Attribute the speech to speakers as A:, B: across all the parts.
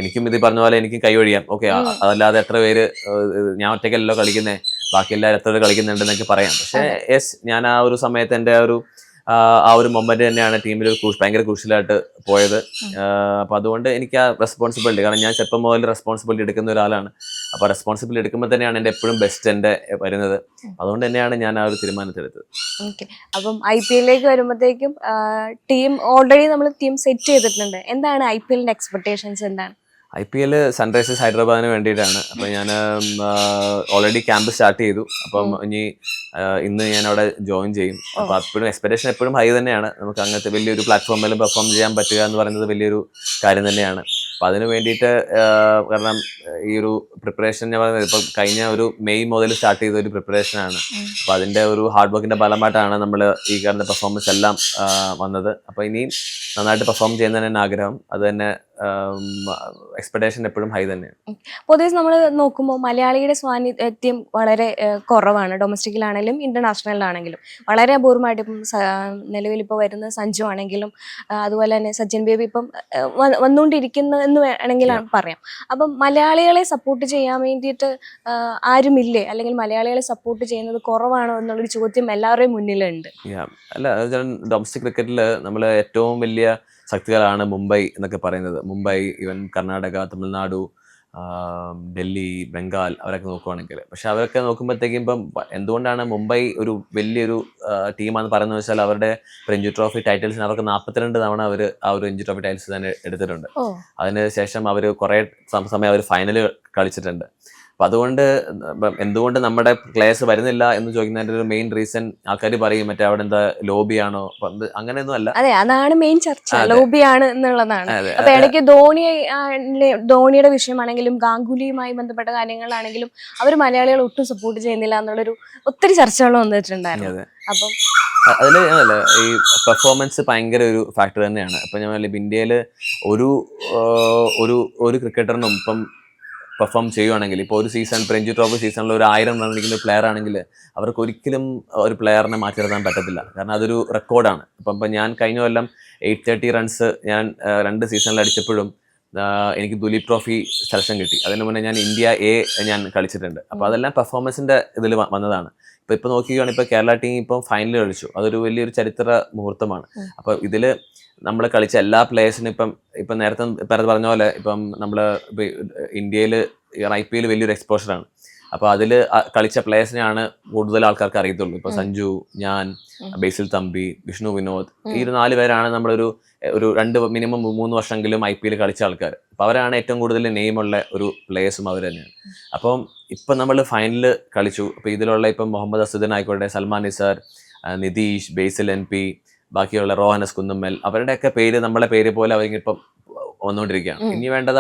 A: എനിക്കും ഇത് പറഞ്ഞ പോലെ എനിക്കും കൈവഴിയാം. ഓക്കെ, അതല്ലാതെ എത്ര പേര് ഞാൻ ഒറ്റയ്ക്കല്ലല്ലോ കളിക്കുന്നത്, ബാക്കി എല്ലാവരും എത്ര പേര് കളിക്കുന്നുണ്ടെന്നൊക്കെ പറയാം. പക്ഷേ യെസ്, ഞാൻ ആ ഒരു സമയത്ത് എൻ്റെ ആ ഒരു മൊമെന്റ് തന്നെയാണ് ടീമിൽ ഭയങ്കര ക്രൂഷ്യലായിട്ട് പോയത്. അപ്പോൾ അതുകൊണ്ട് എനിക്ക് ആ റെസ്പോൺസിബിലിറ്റി, കാരണം ഞാൻ ചെറുപ്പം മുതൽ റെസ്പോൺസിബിലിറ്റി എടുക്കുന്ന ഒരാളാണ്. അപ്പോൾ റെസ്പോൺസിബിലിറ്റി എടുക്കുമ്പോൾ തന്നെയാണ് എൻ്റെ എപ്പോഴും ബെസ്റ്റ് എൻ്റെ വരുന്നത്. അതുകൊണ്ട് തന്നെയാണ് ഞാൻ ആ ഒരു തീരുമാനത്തിലെടുത്തത്.
B: ഓക്കെ. അപ്പം IPL വരുമ്പോഴത്തേക്കും ടീം ഓൾറെഡി നമ്മൾ ടീം സെറ്റ് ചെയ്തിട്ടുണ്ട്. എന്താണ് IPL എക്സ്പെക്ടേഷൻസ് എന്താണ്?
A: IPL സൺറൈസേഴ്സ് ഹൈദരാബാദിന് വേണ്ടിയിട്ടാണ്. അപ്പോൾ ഞാൻ ഓൾറെഡി ക്യാമ്പ് സ്റ്റാർട്ട് ചെയ്തു. അപ്പം ഇന്ന് ഞാൻ അവിടെ ജോയിൻ ചെയ്യും. അപ്പോൾ അപ്പോഴും എക്സ്പെക്ടേഷൻ എപ്പോഴും ഹൈ തന്നെയാണ്. നമുക്ക് അങ്ങനത്തെ വലിയൊരു പ്ലാറ്റ്ഫോമിലും പെർഫോം ചെയ്യാൻ പറ്റുക എന്ന് പറയുന്നത് വലിയൊരു കാര്യം തന്നെയാണ്. അപ്പോൾ അതിന് വേണ്ടിയിട്ട് കാരണം ഈ ഒരു പ്രിപ്പറേഷൻ ഞാൻ പറയുന്നത് ഇപ്പം കഴിഞ്ഞ ഒരു മെയ് മുതൽ സ്റ്റാർട്ട് ചെയ്ത ഒരു പ്രിപ്പറേഷനാണ്. അപ്പോൾ അതിൻ്റെ ഒരു ഹാർഡ് വർക്കിൻ്റെ ഫലമായിട്ടാണ് നമ്മൾ ഈ കാണുന്ന പെർഫോമൻസ് എല്ലാം വന്നത്. അപ്പോൾ ഇനിയും നന്നായിട്ട് പെർഫോം ചെയ്യുന്നതിന് ആഗ്രഹം. അത് തന്നെ എക്സ്പെക്ടേഷൻ എപ്പോഴും ഹൈ തന്നെയാണ്.
B: പൊതുവെ നമ്മൾ നോക്കുമ്പോൾ മലയാളിയുടെ സ്വാന്നിധ്യം വളരെ കുറവാണ്. ഡൊമസ്റ്റിക്കിലാണെങ്കിലും ഇന്റർനാഷണലിലാണെങ്കിലും വളരെ അപൂർവമായിട്ട്. ഇപ്പം നിലവിൽ ഇപ്പോൾ വരുന്ന സഞ്ജു ആണെങ്കിലും അതുപോലെ തന്നെ സച്ചിൻ ബേബി ഇപ്പം വന്നുകൊണ്ടിരിക്കുന്ന എന്ന് വേണമെങ്കിൽ പറയാം. അപ്പം മലയാളികളെ സപ്പോർട്ട് ചെയ്യാൻ വേണ്ടിയിട്ട് ആരുമില്ലേ, അല്ലെങ്കിൽ മലയാളികളെ സപ്പോർട്ട് ചെയ്യുന്നത് കുറവാണോ എന്നുള്ളൊരു ചോദ്യം എല്ലാവരുടെയും മുന്നിലുണ്ട്.
A: അല്ല, ഡൊമസ്റ്റിക് ക്രിക്കറ്റിൽ നമ്മൾ ഏറ്റവും വലിയ ശക്തികളാണ് മുംബൈ എന്നൊക്കെ പറയുന്നത്. മുംബൈ, ഈവൻ കർണാടക, തമിഴ്നാടു, ഡൽഹി, ബംഗാൾ, അവരൊക്കെ നോക്കുവാണെങ്കിൽ. പക്ഷെ അവരൊക്കെ നോക്കുമ്പോഴത്തേക്കും ഇപ്പം എന്തുകൊണ്ടാണ് മുംബൈ ഒരു വലിയൊരു ടീമാണെന്ന് പറയുന്നത് വെച്ചാൽ അവരുടെ രഞ്ജി ട്രോഫി ടൈറ്റിൽസിന് അവർക്ക് 42 തവണ അവർ ആ ഒരു രഞ്ജി ട്രോഫി ടൈറ്റിൽസ് തന്നെ എടുത്തിട്ടുണ്ട്. അതിനുശേഷം അവർ കുറേ സമയം അവർ ഫൈനൽ കളിച്ചിട്ടുണ്ട്. അപ്പം അതുകൊണ്ട് എന്തുകൊണ്ട് നമ്മുടെ പ്ലേയേഴ്സ് വരുന്നില്ല എന്ന് ചോദിക്കുന്നതിന്റെ ഒരു മെയിൻ റീസൺ ആൾക്കാർ പറയും മറ്റേ അവിടെ എന്താ ലോബിയാണോ, അങ്ങനെയൊന്നും അല്ല.
B: അതെ, അതാണ് മെയിൻ ചർച്ച, ലോബിയാണ് എന്നുള്ളതാണ്. അപ്പൊ ഇടയ്ക്ക് ധോണിയുടെ വിഷയമാണെങ്കിലും ഗാംഗുലിയുമായി ബന്ധപ്പെട്ട കാര്യങ്ങളാണെങ്കിലും അവർ മലയാളികൾ ഒട്ടും സപ്പോർട്ട് ചെയ്യുന്നില്ല എന്നുള്ളൊരു ഒത്തിരി ചർച്ചകൾ വന്നിട്ടുണ്ടായിരുന്നു. അപ്പം
A: അതിൽ ഞാനല്ല, ഈ പെർഫോമൻസ് ഭയങ്കര ഒരു ഫാക്ടർ തന്നെയാണ്. അപ്പം ഞാൻ ഇന്ത്യയിൽ ഒരു ഒരു ക്രിക്കറ്ററിനും ഇപ്പം പെർഫോം ചെയ്യുവാണെങ്കിൽ, ഇപ്പോൾ ഒരു സീസൺ രഞ്ജി ട്രോഫി സീസണിൽ ഒരു 1000 റൺ അടിക്കുന്ന ഒരു പ്ലെയർ ആണെങ്കിൽ അവർക്ക് ഒരിക്കലും ഒരു പ്ലെയറിനെ മാറ്റി നിർത്താൻ പറ്റത്തില്ല. കാരണം അതൊരു റെക്കോർഡാണ്. ഇപ്പം ഞാൻ കഴിഞ്ഞ കൊല്ലം 830 റൺസ് ഞാൻ 2 സീസണിൽ അടിച്ചപ്പോഴും എനിക്ക് ദുലീപ് ട്രോഫി സെലക്ഷൻ കിട്ടി. അതിന് മുന്നേ ഞാൻ ഇന്ത്യ എ ഞാൻ കളിച്ചിട്ടുണ്ട്. അപ്പോൾ അതെല്ലാം പെർഫോമൻസിൻ്റെ ഇതിൽ വന്നതാണ്. ഇപ്പോൾ നോക്കുകയാണെങ്കിൽ ഇപ്പോൾ കേരള ടീം ഇപ്പം ഫൈനൽ കളിച്ചു. അതൊരു വലിയൊരു ചരിത്ര മുഹൂർത്തമാണ്. അപ്പോൾ ഇതിൽ നമ്മൾ കളിച്ച എല്ലാ പ്ലേയേഴ്സിനും ഇപ്പം നേരത്തെ പറഞ്ഞ പോലെ ഇപ്പം നമ്മൾ ഇന്ത്യയിൽ IPL വലിയൊരു എക്സ്പോഷറാണ്. അപ്പോൾ അതിൽ കളിച്ച പ്ലേയേഴ്സിനെയാണ് കൂടുതൽ ആൾക്കാർക്ക് അറിയത്തുള്ളൂ. ഇപ്പോൾ സഞ്ജു, ഞാൻ, ബേസിൽ തമ്പി, വിഷ്ണു വിനോദ്, ഈ ഒരു 4 പേരാണ് നമ്മളൊരു മിനിമം 3 വർഷമെങ്കിലും IPL കളിച്ച ആൾക്കാർ. അപ്പോൾ അവരാണ് ഏറ്റവും കൂടുതൽ നെയിമുള്ള ഒരു പ്ലേയേഴ്സും അവർ തന്നെയാണ്. അപ്പം ഇപ്പം നമ്മൾ ഫൈനൽ കളിച്ചു. അപ്പോൾ ഇതിലുള്ള ഇപ്പം മുഹമ്മദ് അസുദ്ദീൻ ആയിക്കോട്ടെ, സൽമാൻ നിസാർ, നിതീഷ്, ബേസിൽ NP, ബാക്കിയുള്ള റോഹനസ് കുന്നുമ്മൽ, അവരുടെയൊക്കെ പേര് നമ്മളെ പേര് പോലെ അവരിപ്പം വന്നുകൊണ്ടിരിക്കുകയാണ്. ഇനി വേണ്ടത്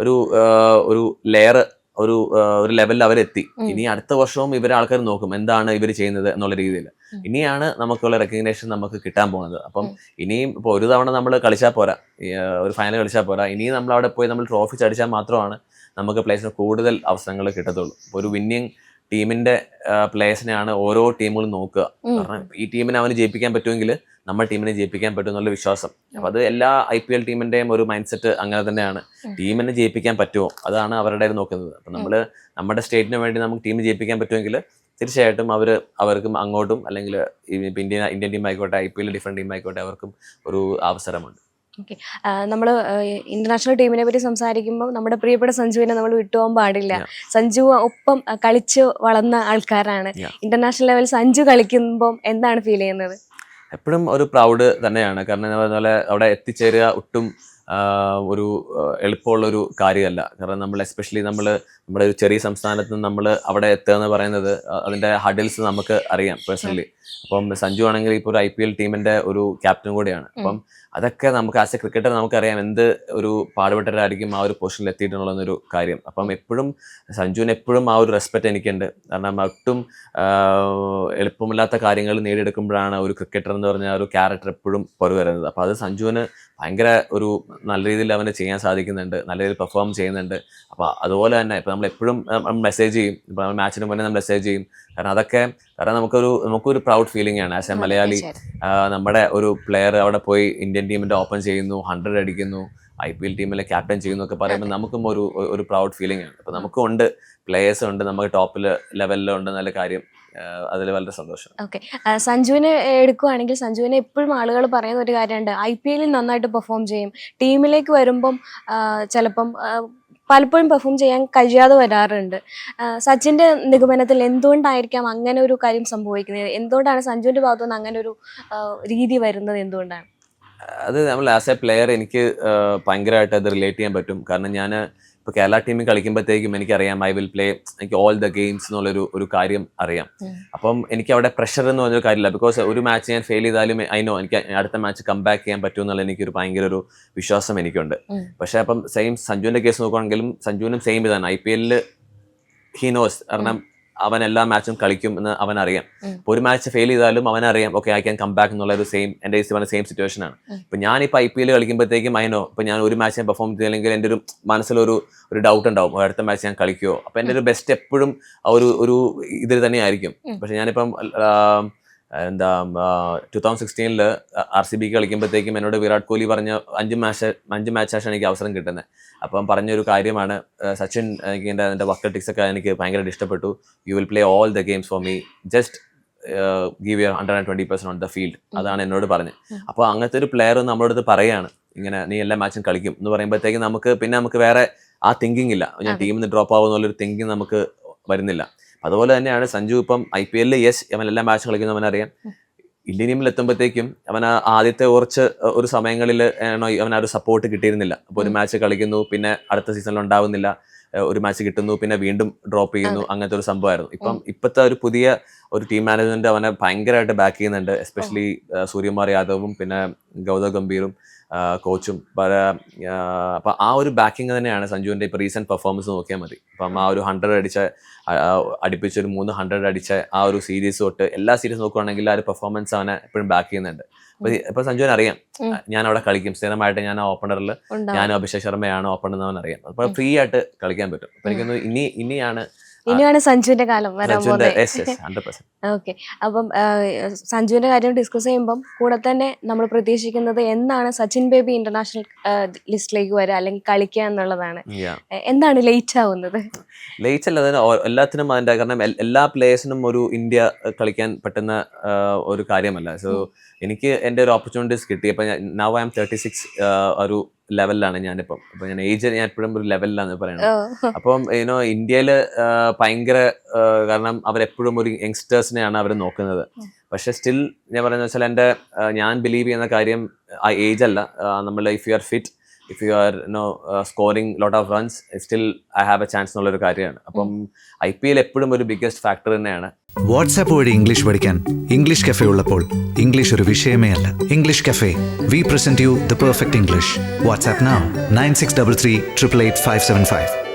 A: ഒരു ലെയർ, ഒരു ലെവലിൽ അവരെത്തി. ഇനി അടുത്ത വർഷവും ഇവരെ ആൾക്കാർ നോക്കും എന്താണ് ഇവർ ചെയ്യുന്നത് എന്നുള്ള രീതിയിൽ. ഇനിയാണ് നമുക്കുള്ള റെക്കഗ്നേഷൻ നമുക്ക് കിട്ടാൻ പോകുന്നത്. അപ്പം ഇനിയും ഇപ്പോൾ ഒരു തവണ നമ്മൾ കളിച്ചാൽ പോരാ, ഒരു ഫൈനൽ കളിച്ചാൽ പോരാ. ഇനിയും നമ്മൾ അവിടെ പോയി നമ്മൾ ട്രോഫീസ് അടിച്ചാൽ മാത്രമാണ് നമുക്ക് പ്ലേയേഴ്സിന് കൂടുതൽ അവസരങ്ങൾ കിട്ടത്തുള്ളൂ. ഇപ്പോൾ ഒരു വിന്നിങ് ടീമിന്റെ പ്ലേയേഴ്സിനെയാണ് ഓരോ ടീമുകളും നോക്കുക. കാരണം ഈ ടീമിനെ അവന് ജയിപ്പിക്കാൻ പറ്റുമെങ്കിൽ നമ്മുടെ ടീമിനെ ജയിപ്പിക്കാൻ പറ്റും എന്നുള്ള വിശ്വാസം. അപ്പോൾ അത് എല്ലാ IPL ടീമിന്റെയും ഒരു മൈൻഡ് സെറ്റ് അങ്ങനെ തന്നെയാണ്. ടീമിനെ ജയിപ്പിക്കാൻ പറ്റുമോ, അതാണ് അവരുടെ നോക്കുന്നത്. അപ്പം നമ്മുടെ സ്റ്റേറ്റിന് വേണ്ടി നമുക്ക് ടീം ജയിപ്പിക്കാൻ പറ്റുമെങ്കിൽ തീർച്ചയായിട്ടും അവർക്കും അങ്ങോട്ടും, അല്ലെങ്കിൽ ഇന്ത്യൻ ടീം ആയിക്കോട്ടെ, IPL ഡിഫറെൻറ്റ് ടീം ആയിക്കോട്ടെ, അവർക്കും ഒരു അവസരമുണ്ട്.
B: ഓക്കെ. നമ്മൾ ഇന്റർനാഷണൽ ടീമിനെ പറ്റി സംസാരിക്കുമ്പോൾ നമ്മുടെ പ്രിയപ്പെട്ട സഞ്ജുവിനെ നമ്മൾ വിട്ടുപോകാൻ പാടില്ല. സഞ്ജു ഒപ്പം കളിച്ച് വളർന്ന ആൾക്കാരാണ്. ഇന്റർനാഷണൽ ലെവൽ സഞ്ജു കളിക്കുമ്പോൾ എന്താണ് ഫീൽ ചെയ്യുന്നത്?
A: എപ്പോഴും ഒരു പ്രൗഡ് തന്നെയാണ്. കാരണം അതുപോലെ അവിടെ എത്തിച്ചേരുക ഒട്ടും ഒരു എളുപ്പമുള്ളൊരു കാര്യമല്ല. കാരണം നമ്മൾ എസ്പെഷ്യലി നമ്മുടെ ഒരു ചെറിയ സംസ്ഥാനത്ത് നിന്ന് നമ്മൾ അവിടെ എത്തുക എന്ന് പറയുന്നത് അതിൻ്റെ ഹഡിൽസ് നമുക്ക് അറിയാം പേഴ്സണലി. അപ്പം സഞ്ജു ആണെങ്കിൽ ഇപ്പോൾ ഒരു IPL ടീമിൻ്റെ ഒരു ക്യാപ്റ്റൻ കൂടിയാണ്. അപ്പം അതൊക്കെ നമുക്ക് ആസ് എ ക്രിക്കറ്റർ നമുക്കറിയാം എന്ത് ഒരു പാടുപെട്ടവരായിരിക്കും ആ ഒരു പൊസിഷനിൽ എത്തിയിട്ടുള്ളതെന്നൊരു കാര്യം. അപ്പം എപ്പോഴും സഞ്ജുവിന് എപ്പോഴും ആ ഒരു റെസ്പെക്റ്റ് എനിക്കുണ്ട്. കാരണം ഒട്ടും എളുപ്പമില്ലാത്ത കാര്യങ്ങൾ നേടിയെടുക്കുമ്പോഴാണ് ഒരു ക്രിക്കറ്റർ എന്ന് പറഞ്ഞ ഒരു ക്യാരക്ടർ എപ്പോഴും പുറത്തു വരുന്നത്. അപ്പോൾ അത് സഞ്ജുവിന് ഭയങ്കര ഒരു നല്ല രീതിയിൽ അവന് ചെയ്യാൻ സാധിക്കുന്നുണ്ട്, നല്ല രീതിയിൽ പെർഫോം ചെയ്യുന്നുണ്ട്. അപ്പോൾ അതുപോലെ തന്നെ ഇപ്പോൾ നമ്മൾ എപ്പോഴും മെസ്സേജ് ചെയ്യും, ഇപ്പോൾ നമ്മൾ മാച്ചിന് മുന്നേ നമ്മൾ മെസ്സേജ് ചെയ്യും. കാരണം നമുക്കൊരു പ്രൗഡ് ഫീലിംഗ് ആണ് ആസ് എ മലയാളി. നമ്മുടെ ഒരു പ്ലെയർ അവിടെ പോയി ഇന്ത്യൻ ടീമിൻ്റെ ഓപ്പൺ ചെയ്യുന്നു, 100 അടിക്കുന്നു. IPL ടീമിലെ ക്യാപ്റ്റൻ ചെയ്യുന്നൊക്കെ പറയുമ്പോൾ നമുക്കും ഒരു പ്രൗഡ് ഫീലിംഗ് ആണ്. അപ്പോൾ നമുക്കും ഉണ്ട്, പ്ലേയേഴ്സ് ഉണ്ട്, നമുക്ക് ടോപ്പിൽ ലെവലിലുണ്ട് നല്ല കാര്യം. അതിൽ വളരെ സന്തോഷം.
B: ഓക്കെ, സഞ്ജുവിനെ എടുക്കുകയാണെങ്കിൽ സഞ്ജുവിനെ എപ്പോഴും ആളുകൾ പറയുന്ന ഒരു കാര്യമുണ്ട്, IPL നന്നായിട്ട് പെർഫോം ചെയ്യും, ടീമിലേക്ക് വരുമ്പം ചിലപ്പം പലപ്പോഴും പെർഫോം ചെയ്യാൻ കഴിയാതെ വരാറുണ്ട്. സച്ചിൻ്റെ നിഗമനത്തിൽ എന്തുകൊണ്ടായിരിക്കാം അങ്ങനെ ഒരു കാര്യം സംഭവിക്കുന്നത്? എന്തുകൊണ്ടാണ് സഞ്ജുവിൻ്റെ ഭാഗത്തുനിന്ന് അങ്ങനെ ഒരു രീതി വരുന്നത്? എന്തുകൊണ്ടാണ്
A: അത്? നമ്മൾ ആസ് എ പ്ലെയർ എനിക്ക് ഭയങ്കരമായിട്ട് അത് റിലേറ്റ് ചെയ്യാൻ പറ്റും. കാരണം ഞാൻ ഇപ്പോൾ കേരള ടീമിൽ കളിക്കുമ്പോഴത്തേക്കും എനിക്കറിയാം ഐ വിൽ പ്ലേ, എനിക്ക് ഓൾ ദ ഗെയിംസ് എന്നുള്ളൊരു കാര്യം അറിയാം. അപ്പം എനിക്ക് അവിടെ പ്രഷർ എന്ന് പറഞ്ഞൊരു കാര്യമില്ല. ബിക്കോസ് ഒരു മാച്ച് ഞാൻ ഫെയിൽ ചെയ്താലും ഐ നോ എനിക്ക് അടുത്ത മാച്ച് കം ബാക്ക് ചെയ്യാൻ പറ്റും എന്നുള്ള എനിക്കൊരു ഭയങ്കര ഒരു വിശ്വാസം എനിക്കുണ്ട്. പക്ഷേ അപ്പം സെയിം സഞ്ജുവിൻ്റെ കേസ് നോക്കുകയാണെങ്കിലും സഞ്ജുവിനും സെയിം ഇതാണ്. IPL ഹി നോസ്, കാരണം അവൻ എല്ലാ മാച്ചും കളിക്കും എന്ന് അവനറിയാം. അപ്പോൾ ഒരു മാച്ച് ഫെയിൽ ചെയ്താലും അവനറിയാം okay I can come back എന്നുള്ള ഒരു എൻ്റെ സെയിം സിറ്റുവേഷൻ ആണ്. ഇപ്പം ഞാനിപ്പോൾ IPL കളിക്കുമ്പോഴത്തേക്കും അതിനോ ഇപ്പം ഞാൻ ഒരു മാച്ച് ഞാൻ പെർഫോം ചെയ്തില്ലെങ്കിൽ എൻ്റെ ഒരു മനസ്സിലൊരു ഡൗട്ട് ഉണ്ടാവും, അടുത്ത മാച്ച് ഞാൻ കളിക്കുമോ. അപ്പം എൻ്റെ ഒരു ബെസ്റ്റ് എപ്പോഴും ഒരു ഇതിൽ തന്നെ ആയിരിക്കും. പക്ഷെ ഞാനിപ്പം 2016 RCB കളിക്കുമ്പോഴത്തേക്കും എന്നോട് വിരാട് കോഹ്ലി പറഞ്ഞ 5 മാച്ചാണ് എനിക്ക് അവസരം കിട്ടുന്നത്. അപ്പം പറഞ്ഞൊരു കാര്യമാണ്, സച്ചിൻ എനിക്ക് എൻ്റെ വക്കൽ ടിക്സ് ഒക്കെ എനിക്ക് ഭയങ്കരമായിട്ട് ഇഷ്ടപ്പെട്ടു. You will play all the games for me, just give your 120% on the field. അതാണ് എന്നോട് പറഞ്ഞത്. അപ്പോൾ അങ്ങനത്തെ ഒരു പ്ലെയർ നമ്മളോട് അടുത്ത് പറയുകയാണ് ഇങ്ങനെ നീ എല്ലാ മാച്ചും കളിക്കും എന്ന് പറയുമ്പോഴത്തേക്കും നമുക്ക് വേറെ ആ തിങ്കിങ് ഇല്ല, ഞാൻ ടീമിൽ നിന്ന് ഡ്രോപ്പ് ആവും എന്നുള്ളൊരു തിങ്കിങ് നമുക്ക് വരുന്നില്ല. അതുപോലെ തന്നെയാണ് സഞ്ജു. ഇപ്പം IPL യെസ് അവൻ എല്ലാ മാച്ചും കളിക്കുന്നവനറിയാം. ഇന്ത്യൻ ടീമിൽ എത്തുമ്പോഴത്തേക്കും അവൻ ആദ്യത്തെ കുറച്ച് ഒരു സമയങ്ങളിൽ അവൻ ആ ഒരു സപ്പോർട്ട് കിട്ടിയിരുന്നില്ല. അപ്പോൾ ഒരു മാച്ച് കളിക്കുന്നു, പിന്നെ അടുത്ത സീസണിൽ ഉണ്ടാവുന്നില്ല, ഒരു മാച്ച് കിട്ടുന്നു, പിന്നെ വീണ്ടും ഡ്രോപ്പ് ചെയ്യുന്നു, അങ്ങനത്തെ ഒരു സംഭവമായിരുന്നു. ഇപ്പോഴത്തെ ഒരു പുതിയ ഒരു ടീം മാനേജ്മെന്റ് അവനെ ഭയങ്കരമായിട്ട് ബാക്ക് ചെയ്യുന്നുണ്ട്. എസ്പെഷ്യലി സൂര്യകുമാർ യാദവും പിന്നെ ഗൗതം ഗംഭീറും കോച്ചും. അപ്പം ആ ഒരു ബാക്കിങ് തന്നെയാണ് സഞ്ജുവിൻ്റെ ഇപ്പോൾ റീസെൻറ്റ് പെർഫോമൻസ് നോക്കിയാൽ മതി. അപ്പം ആ ഒരു 100 അടുപ്പിച്ചൊരു 300 അടിച്ച ആ ഒരു സീരീസ് തൊട്ട് എല്ലാ സീരീസ് നോക്കുകയാണെങ്കിൽ ആ ഒരു പെർഫോമൻസ് അവനെ എപ്പോഴും ബാക്ക് ചെയ്യുന്നുണ്ട്. ഇപ്പൊ സഞ്ജുവിന് അറിയാം ഞാൻ അവിടെ കളിക്കും, സ്ഥിരമായിട്ട് ഞാൻ ആ ഓപ്പണറിൽ ഞാൻ അഭിഷേക് ശർമ്മയാണ് ഓപ്പണർ എന്ന് അവൻ അറിയാം. അപ്പൊ ഫ്രീ ആയിട്ട് കളിക്കാൻ പറ്റും. അപ്പൊ എനിക്കൊന്ന്
B: ഇനിയാണ് സഞ്ജുവിന്റെ കാലം വരാൻ പോകുന്നത്.
A: 100%.
B: ഓക്കെ, അപ്പം സഞ്ജുവിന്റെ കാര്യം ഡിസ്കസ് ചെയ്യുമ്പം കൂടെ തന്നെ നമ്മൾ പ്രതീക്ഷിക്കുന്നത് എന്നാണ് സച്ചിൻ ബേബി ഇന്റർനാഷണൽ ലിസ്റ്റിലേക്ക് വരിക അല്ലെങ്കിൽ കളിക്കുക എന്നുള്ളതാണ്. എന്താണ് ലേറ്റ് ആവുന്നത്?
A: ലേറ്റ് അല്ല, എല്ലാത്തിനും അതിന്റെ, കാരണം എല്ലാ പ്ലേയേഴ്സിനും ഒരു ഇന്ത്യ കളിക്കാൻ പറ്റുന്ന ഒരു കാര്യമല്ല. സോ എനിക്ക് എൻ്റെ ഒരു ഓപ്പർച്യൂണിറ്റീസ് കിട്ടി. അപ്പം നൗ ഐ ആം 36 ഒരു ലെവലിലാണ് ഞാനിപ്പം. അപ്പം ഞാൻ ഏജ് ഞാൻ എപ്പോഴും ഒരു ലെവലിലാണ് പറയുന്നത്. അപ്പം ഇന്ത്യയിൽ ഭയങ്കര, കാരണം അവരെപ്പോഴും ഒരു യങ്സ്റ്റേഴ്സിനെയാണ് അവർ നോക്കുന്നത്. പക്ഷെ സ്റ്റിൽ ഞാൻ പറയുന്നത് വെച്ചാൽ ഞാൻ ബിലീവ് ചെയ്യുന്ന കാര്യം ആ ഏജ് അല്ല. നമ്മൾ if you are fit, if you are scoring lot of runs, still I have a chance എന്നുള്ളൊരു കാര്യമാണ്. അപ്പം IPL എപ്പോഴും ഒരു ബിഗ്ഗസ്റ്റ് ഫാക്ടർ തന്നെയാണ്.
C: വാട്സാപ്പ് വഴി ഇംഗ്ലീഷ് പഠിക്കാൻ ഇംഗ്ലീഷ് കഫേ ഉള്ളപ്പോൾ ഇംഗ്ലീഷ് ഒരു വിഷയമേ അല്ല. English cafe, we present you the perfect English. WhatsApp now 9633 888 575.